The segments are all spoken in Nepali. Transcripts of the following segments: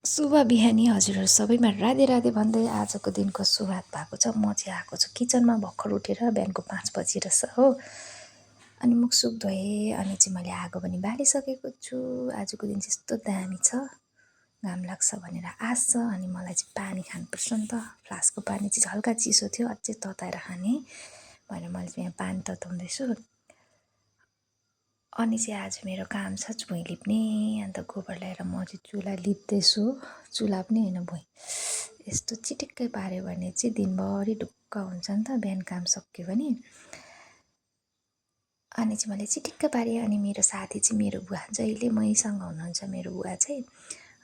शुभ बिहानी हजुरहरू सबैमा राधे राधे भन्दै आजको दिनको सुरुवात भएको छ। म चाहिँ आएको छु किचनमा भर्खर उठेर, बिहानको 5 बजी रहेछ हो। अनि मुखसुख धोएँ अनि चाहिँ मैले आगो पनि बालिसकेको छु। आजको दिन चाहिँ यस्तो दामी छ, घाम लाग्छ भनेर आश छ। अनि मलाई चाहिँ पानी खानुपर्छ नि त, फ्लास्कको पानी चाहिँ हल्का चिसो थियो, अझै तताएर खाने भनेर मैले चाहिँ यहाँ पानी तताउँदैछु। अनि चाहिँ आज मेरो काम छ भुइँ लिप्ने, अन्त गोबर ल्याएर म चाहिँ चुला लिप्दैछु। चुला पनि होइन, भुइँ यस्तो चिटिक्कै पाऱ्यो भने चाहिँ दिनभरि ढुक्क हुन्छ नि त, बिहान काम सक्यो भने। अनि चाहिँ मैले चिटिक्क पारेँ। अनि मेरो साथी चाहिँ मेरो बुवा, जहिले मैसँग हुनुहुन्छ मेरो बुवा चाहिँ।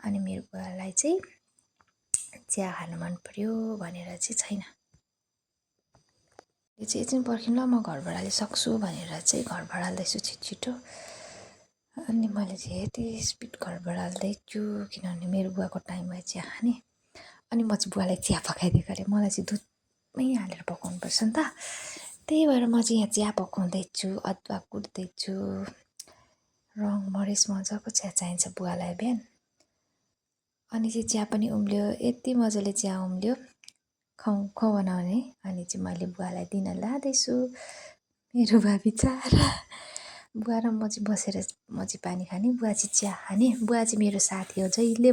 अनि मेरो बुवालाई चाहिँ चिया खानु मन पर्यो भनेर चाहिँ छैन, यो चाहिँ एकछिन पर्खिनु ल, म घरबाट हालिसक्छु भनेर चाहिँ घरबाट हाल्दैछु छिटो। अनि मैले चाहिँ यति स्पिड घरबाट हाल्दैछु किनभने मेरो बुवाको टाइम भयो चिया खाने। अनि म चाहिँ बुवालाई चिया पकाइदिएको अरे, मलाई चाहिँ दुधमै हालेर पकाउनुपर्छ नि त, त्यही भएर म चाहिँ यहाँ चिया पकाउँदैछु, अदुवा कुट्दैछु। रङ मरिच मजाको चिया चाहिन्छ बुवालाई बिहान। अनि चाहिँ चिया पनि उम्ल्यो, यति मजाले चिया उम्ल्यो, खुवाउँ खुवाउँ बनाउने। अनि चाहिँ मैले बुवालाई दिन लाँदैछु। मेरो बुवा बिचारा, बुवा र म चाहिँ बसेर म चाहिँ पानी खाने, बुवा चाहिँ चिया खाने। बुवा चाहिँ मेरो साथी हो, जहिले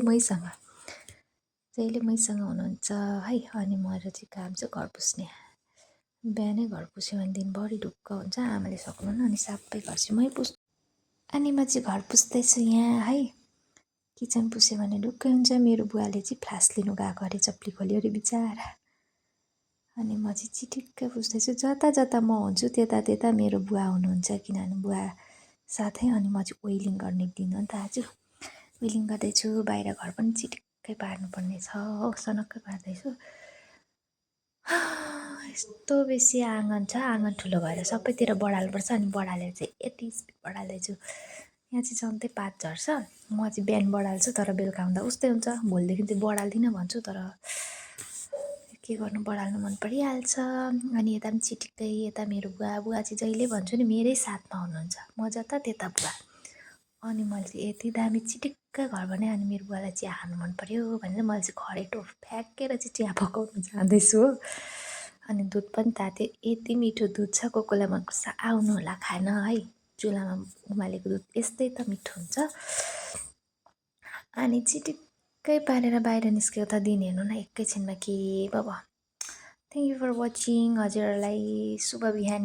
मैसँग हुनुहुन्छ है। अनि मेरो चाहिँ काम चाहिँ घर पुस्ने, बिहानै घर पुस्यो भने दिनभरि ढुक्क हुन्छ, आमाले सक्नुहुन्न। अनि सबै घर चाहिँ मै पुस्छु। अनि म चाहिँ घर पुस्दैछु यहाँ है। किचन पुस्यो भने ढुक्कै हुन्छ। मेरो बुवाले चाहिँ फ्लास लिनु गएको अरे, चप्ली खोल्यो अरे बिचारा। अनि म चाहिँ चिटिक्कै पुस्दैछु, जता जता म हुन्छु त्यता त्यता मेरो बुवा हुनुहुन्छ, किनभने बुवा साथै। अनि म चाहिँ ओइलिङ गर्ने दिन हो नि त आज, ओइलिङ गर्दैछु। बाहिर घर पनि चिटिक्कै पार्नुपर्ने छ हो, सनक्कै पार्दैछु। यस्तो बेसी आँगन छ, आँगन ठुलो भएर सबैतिर बढाल्नुपर्छ। अनि बढालेर चाहिँ यति स्पिड बढाल्दैछु, यहाँ चाहिँ सधैँ पात झर्छ। म चाहिँ बिहान बढाल्छु तर बेलुका हुँदा उस्तै हुन्छ, भोलिदेखि चाहिँ बढाल्दिनँ भन्छु, तर के गर्नु, बढाल्नु मन परिहाल्छ। अनि यता पनि चिटिक्कै, यता मेरो बुवा चाहिँ जहिले भन्छु नि मेरै साथमा हुनुहुन्छ, म जता त्यता बुवा। अनि मैले चाहिँ यति दामी चिटिक्क घर बनाएँ। अनि मेरो बुवालाई चिया खानु मन पर्यो भनेर मैले चाहिँ खरेटो फ्याँकेर चाहिँ चिया पकाउनु जाँदैछु हो। अनि दुध पनि तात्यो, यति मिठो दुध छ, कोलाई मनपर्छ आउनु होला खान है। चुलामा उमालेको दुध यस्तै त मिठो हुन्छ। अनि चिटिक्कै पारेर बाहिर निस्केको त दिन हेर्नु न एकैछिनमा के पो भयो। Thank you for watching. हजुरहरूलाई शुभ बिहानी।